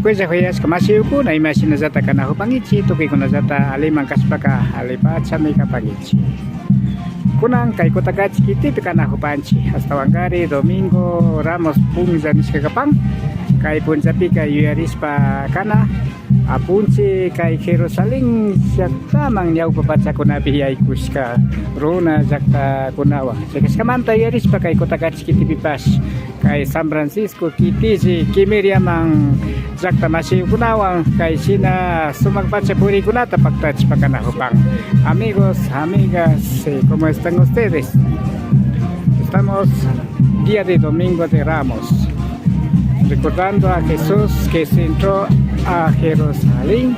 kuya kuyas kamasiyo ko na imasin na zata ka na hupangichi tuki ko na zata alimang kaspaka alipat sa may kapangichi kunang kay kotagachi kiti pika na hupanchi hasta wangari Domingo Ramos pungzanis kakapang kay punsapi kay yuyaris pa kana apunci kay Jerusalem sakta mang nyaw papacha kuna bihiyay kuska rona zakta kunawa sekas kamanta yuyaris pa kay kotagachi kiti pipas kay San Francisco kiti si Kimiria mang zakta masih kunawa kay sina sumagpacha puri kunata pagtach pakana hupang amigos amigas ¿cómo están ustedes? Estamos día de Domingo de Ramos recordando a Jesús que se entró a Jerusalén.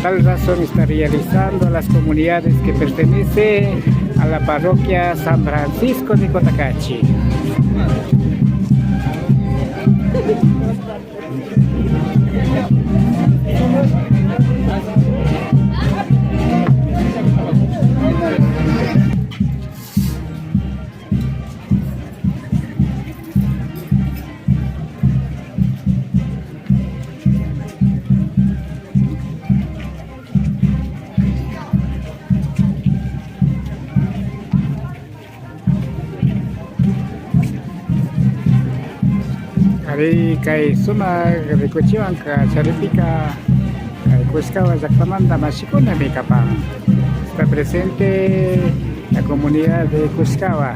Tal razón está realizando las comunidades que pertenecen a la parroquia San Francisco de Cotacachi. Hari kay sumag rikuchiwan ka charipika kay Cuscawa exactamente Mashikuna mi kapang está presente la comunidad de Cuscawa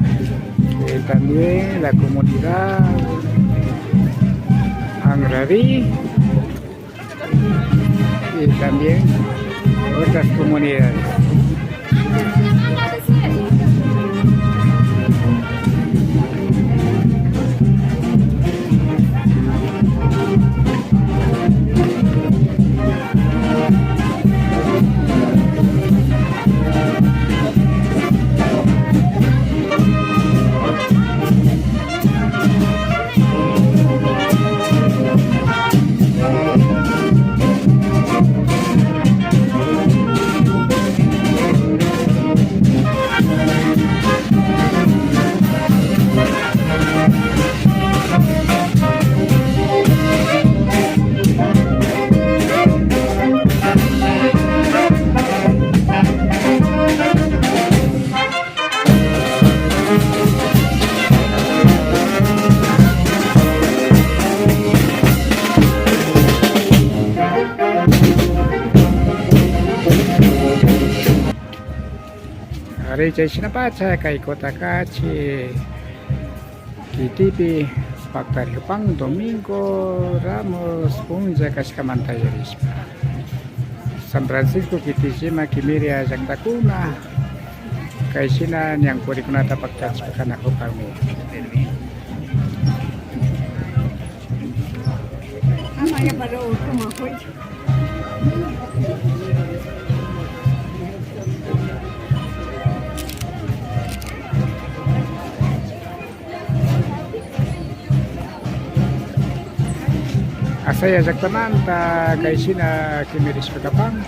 también la comunidad Angraví y también otras comunidades. Hari jay sinapacha kay Cotacachi kitipi pagtaripang Domingo Ramos punja kaskamantayarispa San Francisco kitishima Kimiria Jangtakuna kay sina niyang puri kunata pagtats pakanako kami amaya baro kumahoy Asaya exactamente kay sina Kimiris Pagapang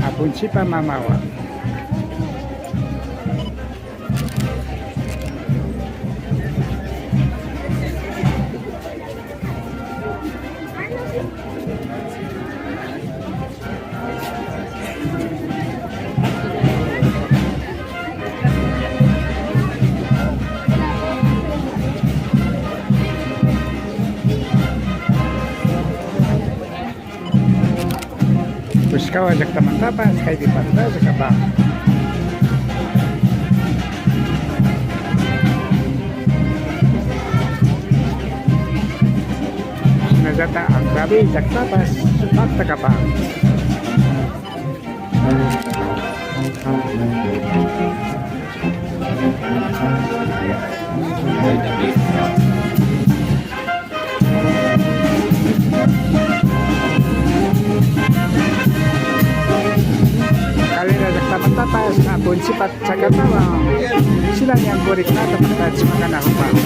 apun sipa mamawa. Cuscawa jak taman-tapas kay di panda sa kabang. Sinazata ang grabe jak tapas sa kabang. Tapas na pun sipat sa katawang sila niyang burik na tapat sa mga nakapang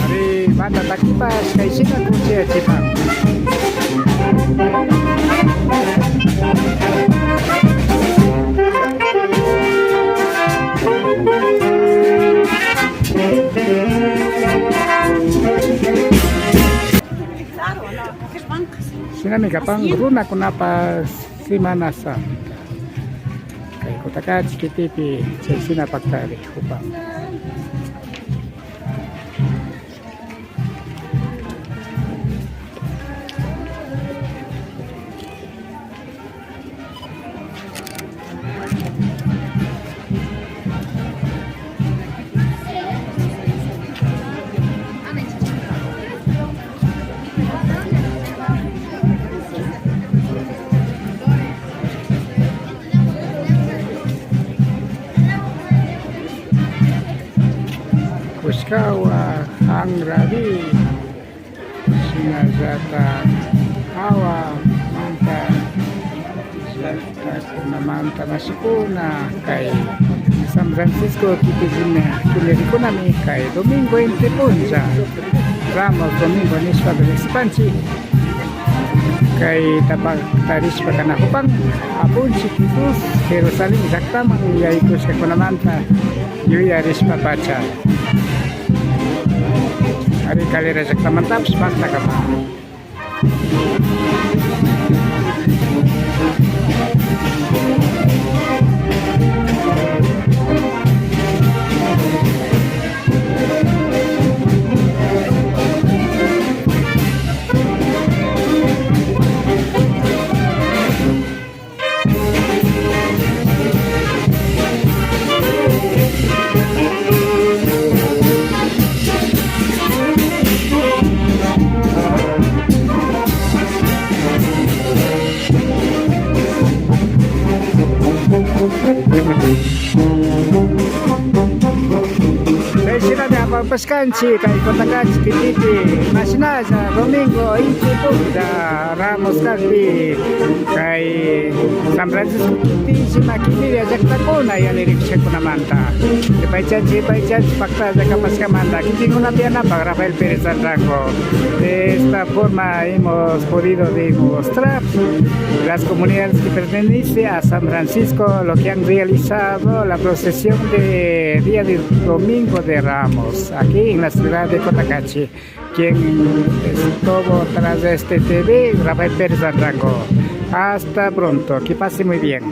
hari banda takipas kay sila kung siya sipang Sinami kapang runa kunapa Semana Santa. Kay Kota Kachiki TV, sa sinapagtari upang Puskawa, Hangrabi, Sinazata, Awa, Manta, Manta Masikuna, kay San Francisco, Titizina, Kuleriko nami, kay Domingo Intipunza, Ramos, Domingo Nispa, Expansi, kay Tabag Taris Pakanakupang, Apun, Jesus, Jerusalem, Zaktamang, Yaikus, Kakunamanta, Yuyaris Papacha. Hari kali rezek mantap, mantap apa? Saya sila na pagpaskansi kay Kota Kachiki TV. Masina sa Domingo Intipo sa Ramos Cardi kay San Francisco si Makini ajak takuna ya lirik siya ko naman ta. Sipay-chan, pakta sa kapaskamanda. Hindi ko na piyan Rafael Pérez Sanrango. De esta forma hemos podido demostrar las comunidades que pertenecen a San Francisco lo que han realizado la procesión de día de Domingo de Ramos aquí en la ciudad de Cotacachi. Quien estuvo tras de este TV, Rafael Pérez Sanrango. Hasta pronto, que pase muy bien.